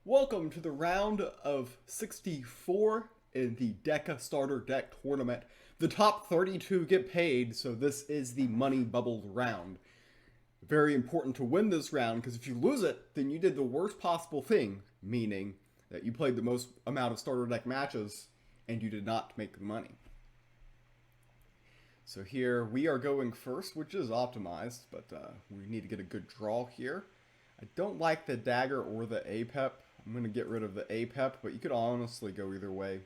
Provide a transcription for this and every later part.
Welcome to the round of 64 in the Deca Starter Deck Tournament. The top 32 get paid, so this is the money bubble round. Very important to win this round, because if you lose it, then you did the worst possible thing, meaning that you played the most amount of starter deck matches, and you did not make the money. So here, we are going first, which is optimized, but we need to get a good draw here. I don't like the dagger or the APEP. I'm going to get rid of the APEP, but you could honestly go either way.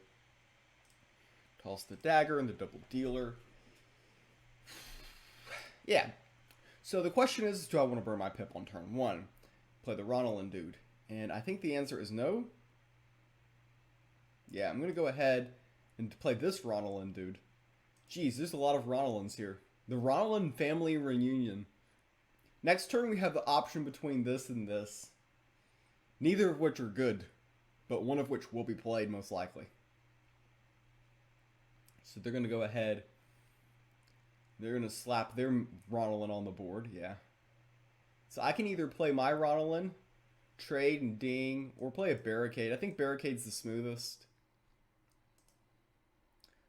Toss the dagger and the double dealer. Yeah. So the question is, do I want to burn my pip on turn 1? Play the Ronalyn dude. And I think the answer is no. Yeah, I'm going to go ahead and play this Ronalyn dude. Jeez, there's a lot of Ronalyn's here. The Ronalyn family reunion. Next turn we have the option between this and this. Neither of which are good, but one of which will be played most likely. So they're going to go ahead. They're going to slap their Ronalyn on the board, yeah. So I can either play my Ronalyn, trade and ding, or play a Barricade. I think Barricade's the smoothest.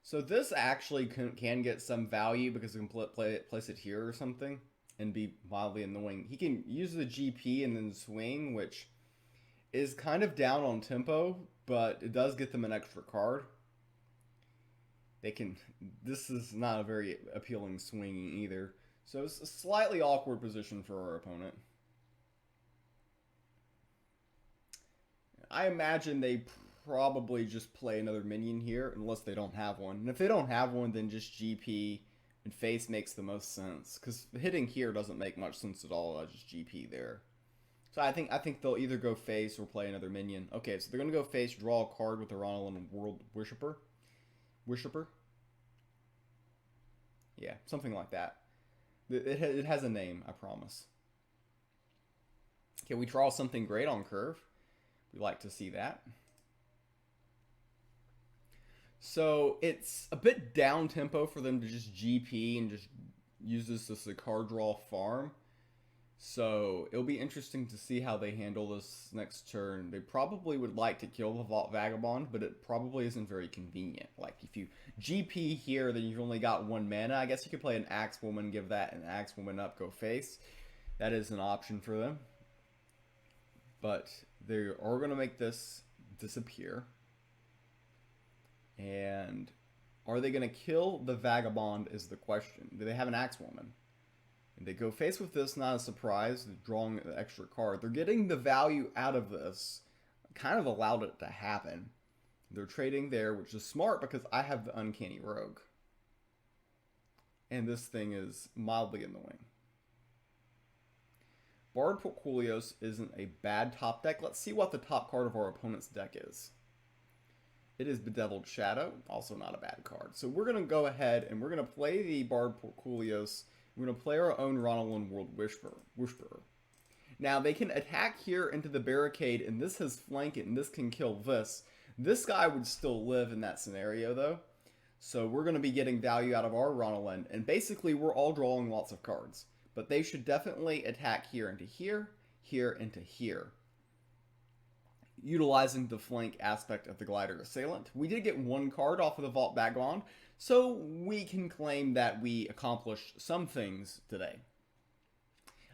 So this actually can get some value because we can place it here or something and be wildly annoying. He can use the GP and then swing, which is kind of down on tempo, but it does get them an extra card. This is not a very appealing swing either. So it's a slightly awkward position for our opponent. I imagine they probably just play another minion here, unless they don't have one. And if they don't have one, then just GP and face makes the most sense. Because hitting here doesn't make much sense at all, just GP there. So I think they'll either go face or play another minion. Okay, so they're going to go face, draw a card with the Ronalyn World Worshipper. Yeah, something like that. It has a name, I promise. Okay, we draw something great on curve. We like to see that. So it's a bit down tempo for them to just GP and just use this as a card draw farm. So it'll be interesting to see how they handle this next turn. They probably would like to kill the Vault Vagabond, but it probably isn't very convenient. Like if you GP here, then you've only got 1 mana. I guess you could play an Axe Woman, give that an Axe Woman up, go face. That is an option for them. But they are going to make this disappear. And are they going to kill the Vagabond is the question. Do they have an Axe Woman? They go face with this, not a surprise, drawing an extra card. They're getting the value out of this. Kind of allowed it to happen. They're trading there, which is smart because I have the Uncanny Rogue. And this thing is mildly annoying. Bard Portfolios isn't a bad top deck. Let's see what the top card of our opponent's deck is. It is Bedeviled Shadow, also not a bad card. So we're going to go ahead and we're going to play the Bard Portfolios. We're going to play our own Ronalyn World Whisperer. Now, they can attack here into the Barricade, and this has flank it, and this can kill this. This guy would still live in that scenario, though. So we're going to be getting value out of our Ronalyn, and basically we're all drawing lots of cards. But they should definitely attack here into here, here into here, utilizing the flank aspect of the Glider Assailant. We did get 1 card off of the Vault Vagabond, so we can claim that we accomplished some things today.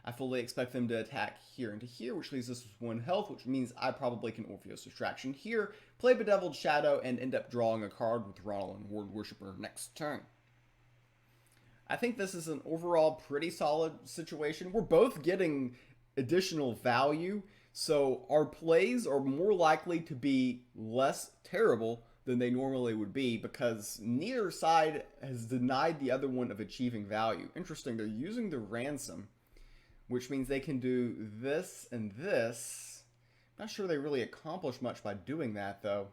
I fully expect them to attack here into here, which leaves us with 1 health, which means I probably can Orpheus Distraction here, play Bedeviled Shadow, and end up drawing a card with Ronalyn World Worshipper next turn. I think this is an overall pretty solid situation. We're both getting additional value, so our plays are more likely to be less terrible than they normally would be because neither side has denied the other one of achieving value. Interesting, they're using the ransom, which means they can do this and this. Not sure they really accomplish much by doing that, though.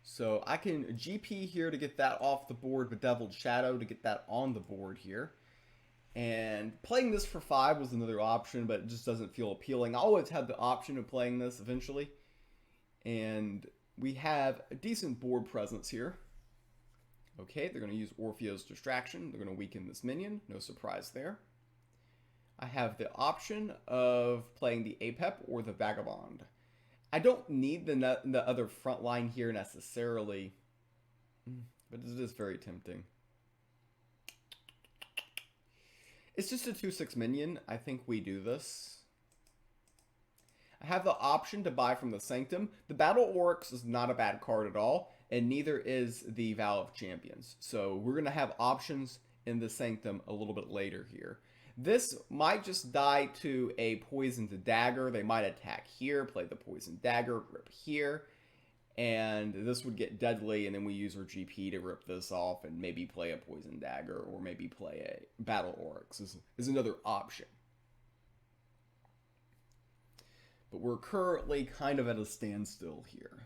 So I can GP here to get that off the board, Bedeviled Shadow to get that on the board here. And playing this for 5 was another option, but it just doesn't feel appealing. I always had the option of playing this eventually. And we have a decent board presence here. Okay, they're going to use Orpheus Distraction. They're going to weaken this minion. No surprise there. I have the option of playing the Apep or the Vagabond. I don't need the other front line here necessarily, but it is very tempting. It's just a 2/6 minion. I think we do this. I have the option to buy from the Sanctum. The Battle Oryx is not a bad card at all, and neither is the Vow of Champions. So we're going to have options in the Sanctum a little bit later here. This might just die to a poisoned dagger. They might attack here, play the poisoned dagger, rip here, and this would get deadly, and then we use our GP to rip this off and maybe play a poisoned dagger or maybe play a Battle Oryx is another option. But we're currently kind of at a standstill here.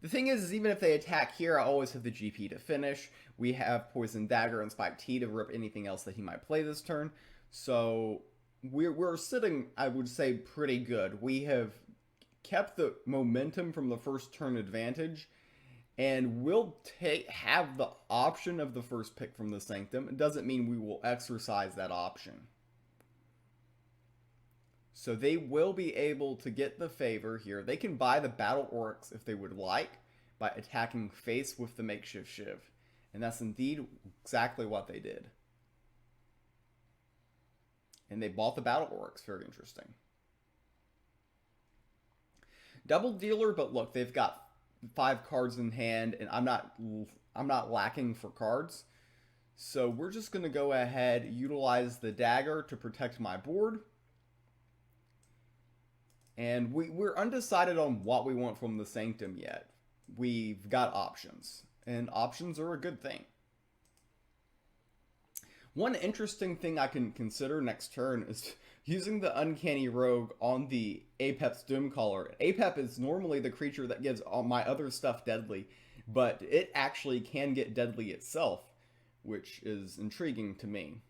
The thing is even if they attack here, I always have the GP to finish. We have Poison Dagger and Spike T to rip anything else that he might play this turn. So we're sitting, I would say, pretty good. We have kept the momentum from the first turn advantage, and we'll have the option of the first pick from the Sanctum. It doesn't mean we will exercise that option. So they will be able to get the favor here. They can buy the Battle Oryx if they would like by attacking face with the Makeshift Shiv. And that's indeed exactly what they did. And they bought the Battle Oryx. Very interesting. Double dealer, but look, they've got 5 cards in hand, and I'm not lacking for cards. So we're just going to go ahead, utilize the dagger to protect my board. And we're undecided on what we want from the Sanctum yet. We've got options, and options are a good thing. One interesting thing I can consider next turn is using the Uncanny Rogue on the Apep's Doomcaller. Apep is normally the creature that gives all my other stuff deadly, but it actually can get deadly itself, which is intriguing to me.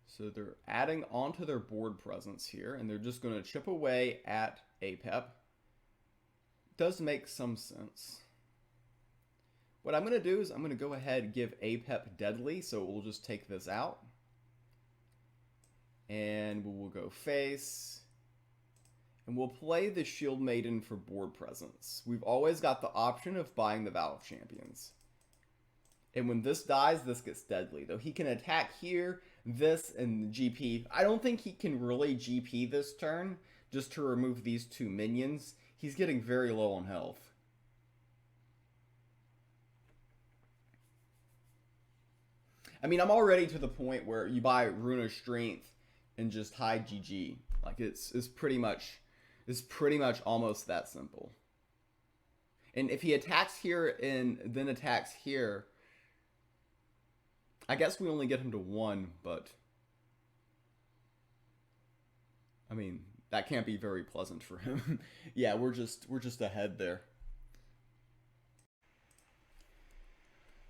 So they're adding onto their board presence here, and they're just going to chip away at Apep. Does make some sense. What I'm going to do is I'm going to go ahead and give Apep deadly, so we'll just take this out. And we'll go face. And we'll play the Shield Maiden for board presence. We've always got the option of buying the Vow of Champions. And when this dies, this gets deadly. Though he can attack here, this, and GP. I don't think he can really GP this turn, just to remove these 2 minions. He's getting very low on health. I mean, I'm already to the point where you buy Rune of Strength and just hide GG. Like, it's pretty much almost that simple. And if he attacks here and then attacks here, I guess we only get him to 1, but I mean, that can't be very pleasant for him. Yeah, we're just ahead there.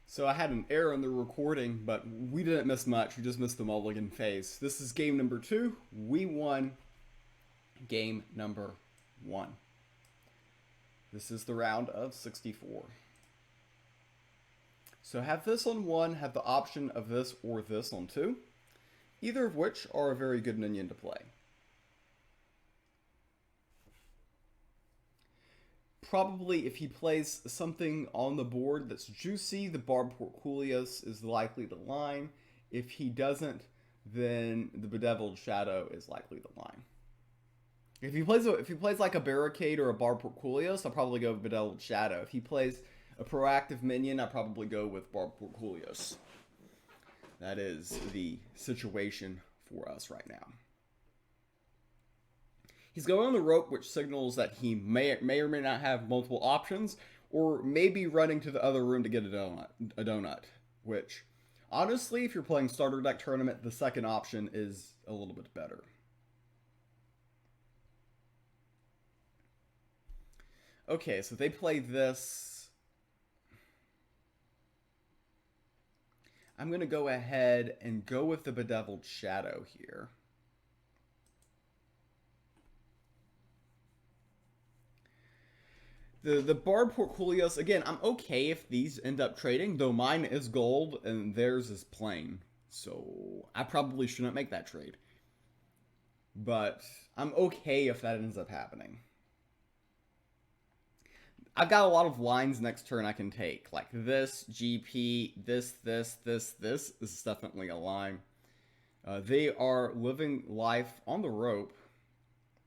So I had an error in the recording, but we didn't miss much. We just missed the mulligan phase. This is game number 2. We won game number 1. This is the round of 64. So have this on 1, have the option of this or this on 2, either of which are a very good minion to play. Probably if he plays something on the board that's juicy, the Barb Portcullis is likely to line. If he doesn't, then the Bedeviled Shadow is likely to line. If he plays like a Barricade or a Barb Portcullis, I'll probably go with Bedeviled Shadow. If he plays a proactive minion, I'll probably go with Barb Portcullis. That is the situation for us right now. He's going on the rope, which signals that he may or may not have multiple options, or maybe running to the other room to get a donut, which, honestly, if you're playing starter deck tournament, the second option is a little bit better. Okay, so they play this. I'm going to go ahead and go with the Bedeviled Shadow here. The barred portfolios, again, I'm okay if these end up trading, though mine is gold and theirs is plain. So I probably shouldn't make that trade. But I'm okay if that ends up happening. I've got a lot of lines next turn I can take. Like this, GP, this is definitely a line. They are living life on the rope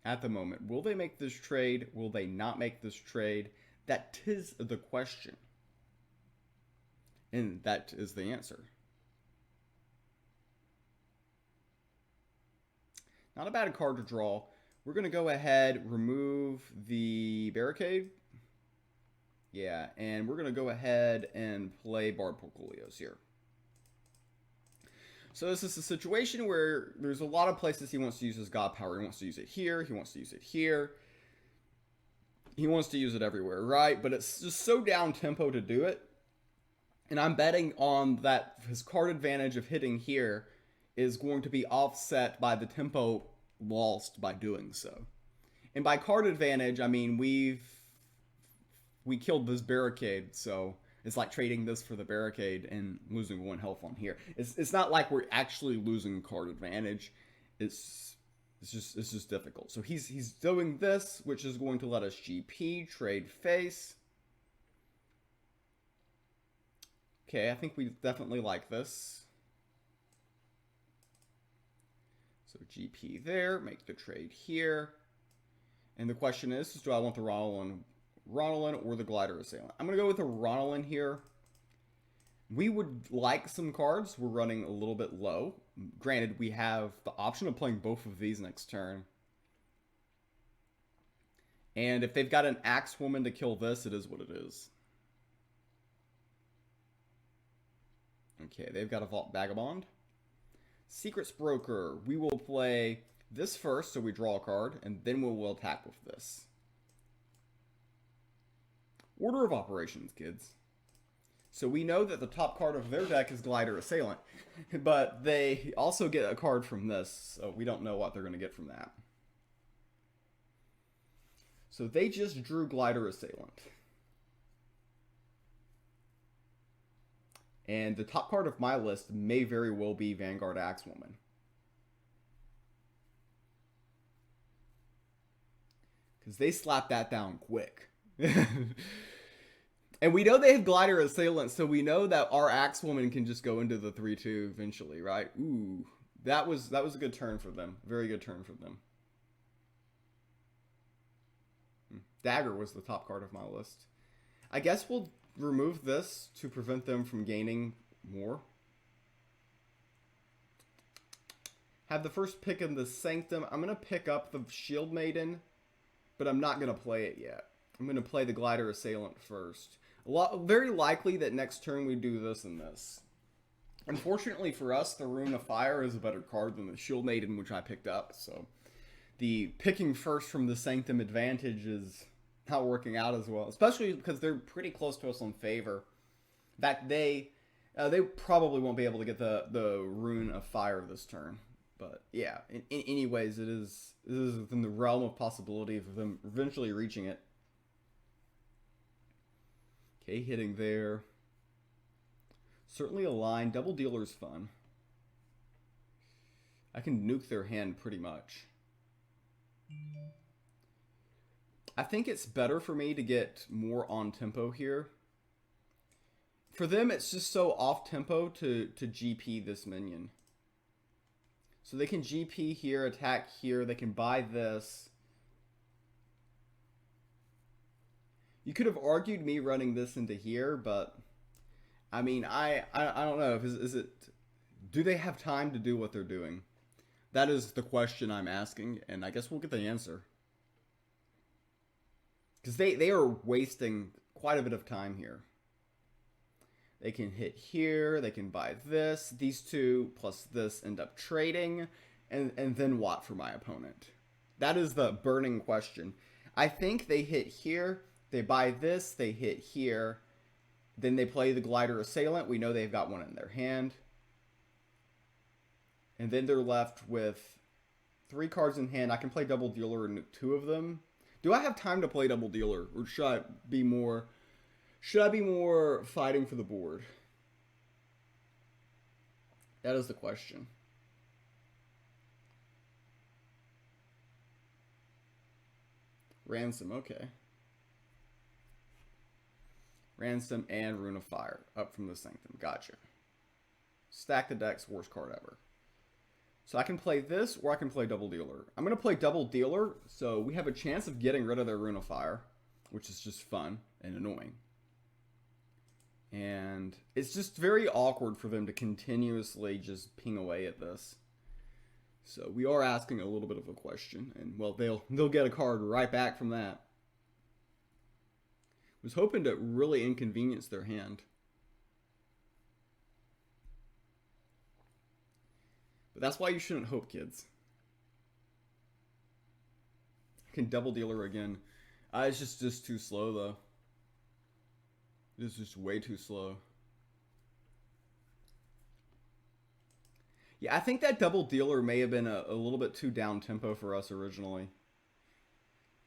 at the moment. Will they make this trade? Will they not make this trade? That is the question. And that is the answer. Not a bad card to draw. We're going to go ahead, remove the barricade. Yeah, and we're going to go ahead and play barred portfolios here. So this is a situation where there's a lot of places he wants to use his god power. He wants to use it here. He wants to use it here. He wants to use it everywhere, right? But it's just so down tempo to do it. And I'm betting on that his card advantage of hitting here is going to be offset by the tempo lost by doing so. And by card advantage, I mean we killed this barricade, so it's like trading this for the barricade and losing 1 health on here. It's not like we're actually losing card advantage. It's just difficult. So he's doing this, which is going to let us GP, trade face. Okay, I think we definitely like this. So GP there, make the trade here. And the question is do I want the Ronalyn or the Glider Assailant? I'm going to go with the Ronalyn here. We would like some cards. We're running a little bit low. Granted, we have the option of playing both of these next turn. And if they've got an Axe Woman to kill this, it is what it is. Okay, they've got a Vault Vagabond. Secrets Broker. We will play this first, so we draw a card, and then we will attack with this. Order of operations, kids. So we know that the top card of their deck is Glider Assailant, but they also get a card from this, so we don't know what they're going to get from that. So they just drew Glider Assailant. And the top card of my list may very well be Vanguard Axewoman. Because they slapped that down quick. And we know they have Glider Assailant, so we know that our Axewoman can just go into the 3-2 eventually, right? Ooh, that was a good turn for them. Very good turn for them. Dagger was the top card of my list. I guess we'll remove this to prevent them from gaining more. Have the first pick in the Sanctum. I'm going to pick up the Shield Maiden, but I'm not going to play it yet. I'm going to play the Glider Assailant first. Very likely that next turn we do this and this. Unfortunately for us, the Rune of Fire is a better card than the Shield Maiden, which I picked up. So the picking first from the Sanctum advantage is not working out as well, especially because they're pretty close to us on favor. That they probably won't be able to get the Rune of Fire this turn. But yeah, anyways, it is within the realm of possibility of them eventually reaching it. Okay, hitting there. Certainly a line. Double Dealer's fun. I can nuke their hand pretty much. I think it's better for me to get more on tempo here. For them, it's just so off tempo to GP this minion. So they can GP here, attack here. They can buy this. You could have argued me running this into here, but I mean, I don't know. Is it? Do they have time to do what they're doing? That is the question I'm asking, and I guess we'll get the answer. Because they are wasting quite a bit of time here. They can hit here, they can buy this. These two plus this end up trading, and then what for my opponent? That is the burning question. I think they hit here, they buy this, they hit here, then they play the Glider Assailant. We know they've got one in their hand. And then they're left with 3 cards in hand. I can play Double Dealer and nuke 2 of them. Do I have time to play double dealer, or should I be more fighting for the board? That is the question. Ransom, okay. Ransom and Rune of Fire up from the Sanctum. Gotcha. Stack the deck's worst card ever. So I can play this, or I can play Double Dealer. I'm going to play Double Dealer, so we have a chance of getting rid of their Rune of Fire, which is just fun and annoying. And it's just very awkward for them to continuously just ping away at this. So we are asking a little bit of a question, and well, they'll get a card right back from that. Was hoping to really inconvenience their hand. But that's why you shouldn't hope, kids. I can Double Dealer again. It's just too slow, though. It is just way too slow. Yeah, I think that Double Dealer may have been a little bit too down tempo for us originally.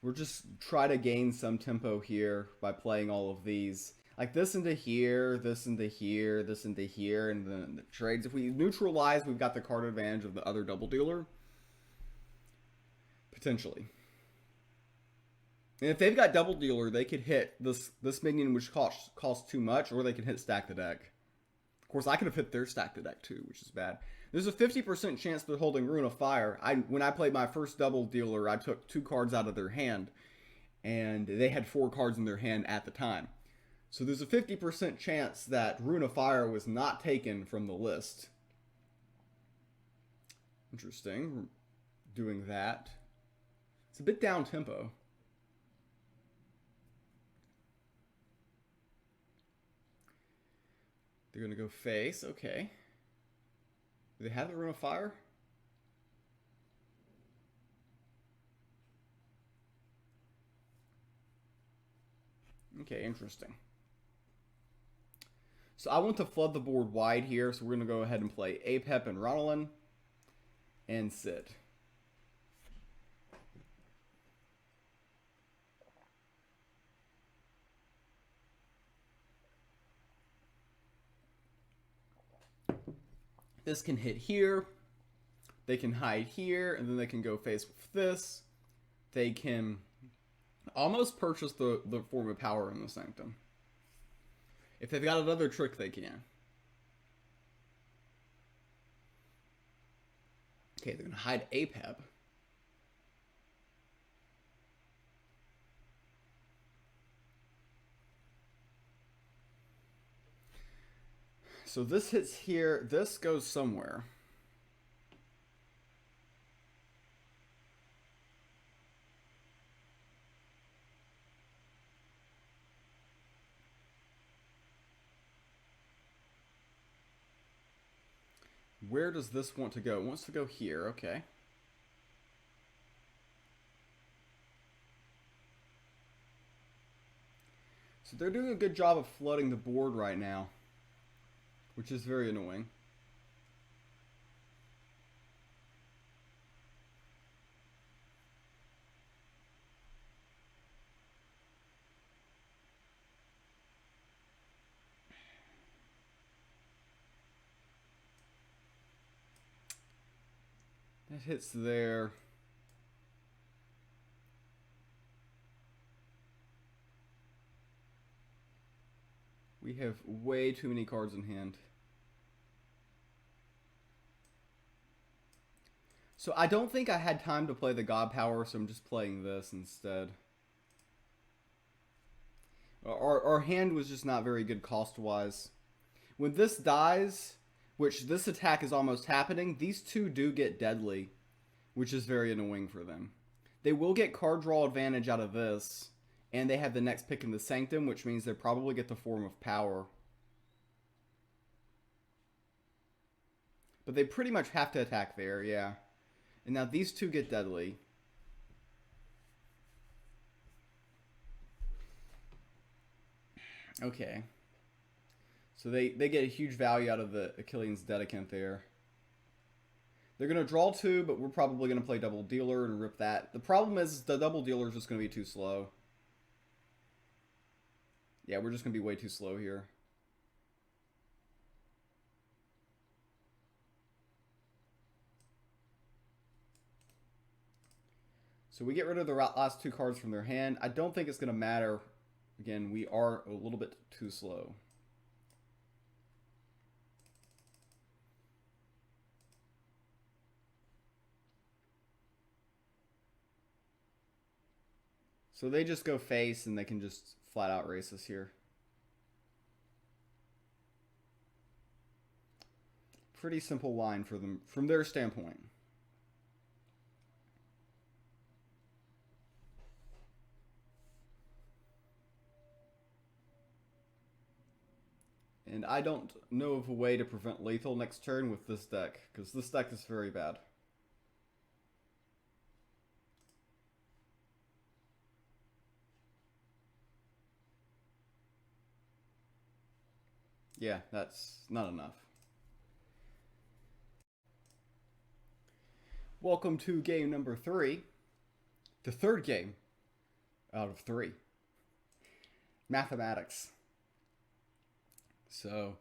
We're just try to gain some tempo here by playing all of these. Like this into here, this into here, this into here, and then the trades. If we neutralize, we've got the card advantage of the other Double Dealer. Potentially. And if they've got Double Dealer, they could hit this minion, which costs too much, or they can hit Stack the Deck. Of course, I could have hit their Stack the Deck too, which is bad. There's a 50% chance they're holding Rune of Fire. When I played my first Double Dealer, I took 2 cards out of their hand, and they had 4 cards in their hand at the time. So there's a 50% chance that Rune of Fire was not taken from the list. Interesting. Doing that. It's a bit down tempo. They're going to go face. Okay. Do they have the Rune of Fire? Okay, interesting. So I want to flood the board wide here, so we're going to go ahead and play Apep and Ronalyn and sit. This can hit here. They can hide here, and then they can go face with this. They can almost purchase the form of power in the Sanctum. If they've got another trick, they can. Okay, they're going to hide Apep. So this hits here. This goes somewhere. Where does this want to go? It wants to go here. Okay. So they're doing a good job of flooding the board right now, which is very annoying. That hits there. We have way too many cards in hand. So I don't think I had time to play the God Power, so I'm just playing this instead. Our hand was just not very good cost-wise. When this dies, which this attack is almost happening, these two do get deadly, which is very annoying for them. They will get card draw advantage out of this, and they have the next pick in the Sanctum, which means they probably get the form of power. But they pretty much have to attack there, yeah. And now these two get deadly. Okay. So they get a huge value out of the Achillean's Dedicant there. They're going to draw 2, but we're probably going to play double dealer and rip that. The problem is the double dealer is just going to be too slow. Yeah, we're just going to be way too slow here. So we get rid of the last 2 cards from their hand. I don't think it's going to matter. Again, we are a little bit too slow. So they just go face and they can just flat out race us here. Pretty simple line for them from their standpoint. And I don't know of a way to prevent lethal next turn with this deck, because this deck is very bad. Yeah, that's not enough. Welcome to game number 3. The third game out of 3. Mathematics. So,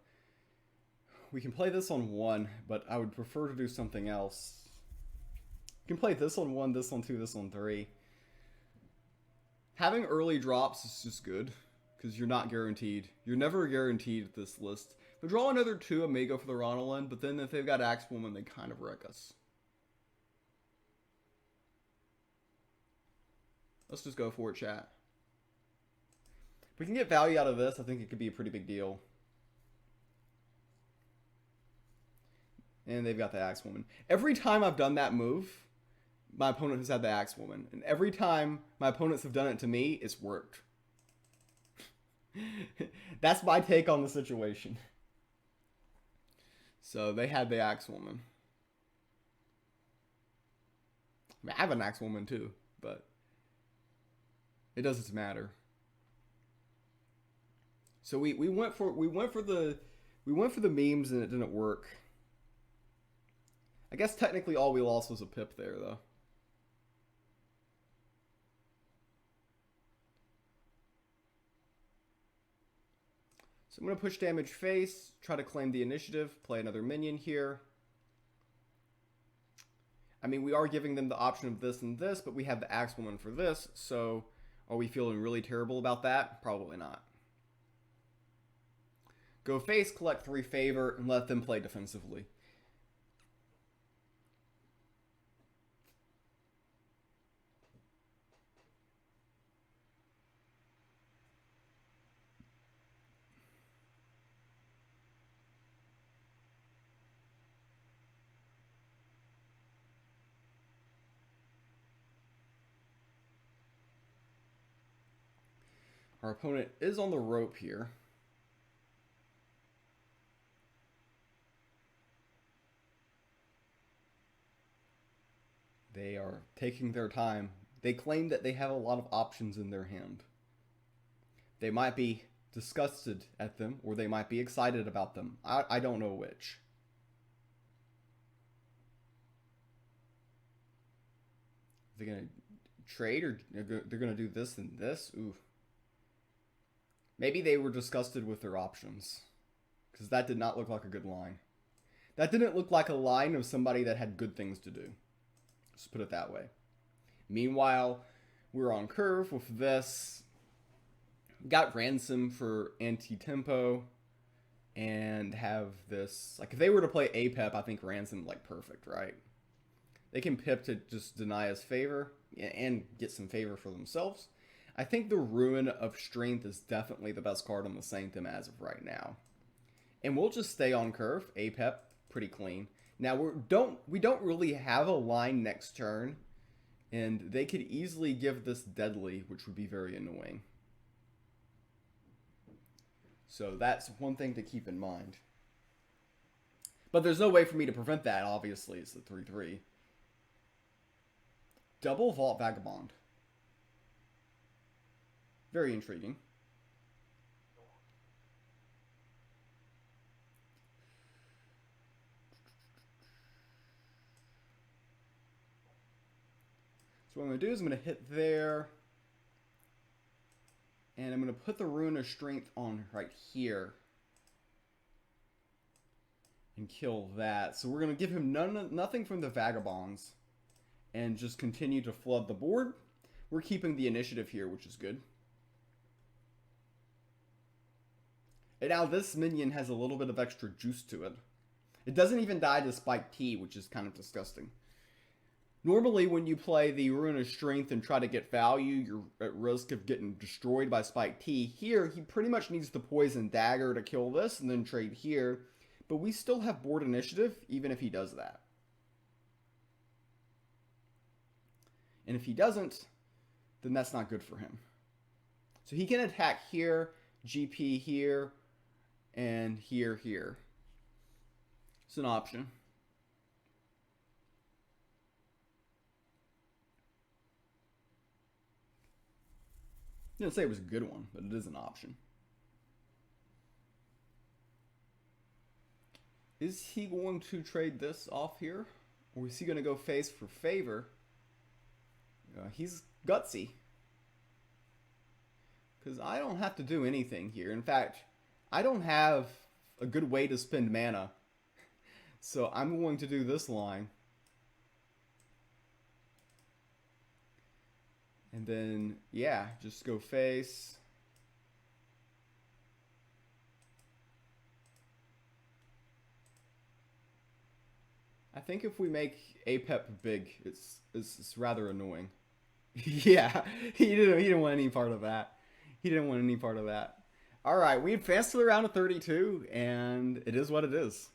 we can play this on 1, but I would prefer to do something else. You can play this on 1, this on 2, this on 3. Having early drops is just good, because you're not guaranteed. You're never guaranteed at this list. They'll draw another 2 Amigo for the Ronalyn, but then if they've got Axewoman, they kind of wreck us. Let's just go for it, chat. If we can get value out of this, I think it could be a pretty big deal. And they've got the Axewoman. Every time I've done that move, my opponent has had the Axewoman. And every time my opponents have done it to me, it's worked. That's my take on the situation. So they had the Axewoman. I mean, I have an Axewoman too, but it doesn't matter. So we went for the memes and it didn't work. I guess technically all we lost was a pip there, though. So I'm going to push damage face, try to claim the initiative, play another minion here. I mean, we are giving them the option of this and this, but we have the Axewoman for this, so are we feeling really terrible about that? Probably not. Go face, collect 3 favor, and let them play defensively. Our opponent is on the rope here. They are taking their time. They claim that they have a lot of options in their hand. They might be disgusted at them, or they might be excited about them. I don't know which. They're going to trade, or they're going to do this and this? Ooh. Maybe they were disgusted with their options, because that did not look like a good line. That didn't look like a line of somebody that had good things to do. Let's put it that way. Meanwhile, we're on curve with this. Got Ransom for anti-tempo, and have this. Like, if they were to play APEP, I think Ransom, like, perfect, right? They can pip to just deny us favor and get some favor for themselves. I think the Ruin of Strength is definitely the best card on the Sanctum as of right now. And we'll just stay on curve. APEP, pretty clean. Now, we don't really have a line next turn, and they could easily give this Deadly, which would be very annoying. So that's one thing to keep in mind. But there's no way for me to prevent that, obviously. It's the 3-3. Double Vault Vagabond. Very intriguing. So what I'm going to do is I'm going to hit there. And I'm going to put the Rune of Strength on right here. And kill that. So we're going to give him nothing from the Vagabonds. And just continue to flood the board. We're keeping the initiative here, which is good. And now this minion has a little bit of extra juice to it. It doesn't even die to Spike T, which is kind of disgusting. Normally, when you play the Rune of Strength and try to get value, you're at risk of getting destroyed by Spike T. Here, he pretty much needs the Poison Dagger to kill this and then trade here. But we still have board initiative, even if he does that. And if he doesn't, then that's not good for him. So he can attack here, GP here, and here. It's an option. I didn't say it was a good one, but it is an option. Is he going to trade this off here? Or is he going to go face for favor? He's gutsy. Because I don't have to do anything here. In fact, I don't have a good way to spend mana. So I'm going to do this line. And then, yeah, just go face. I think if we make Apep big, it's rather annoying. Yeah, he didn't want any part of that. He didn't want any part of that. All right, we advanced to the round of 32, and it is what it is.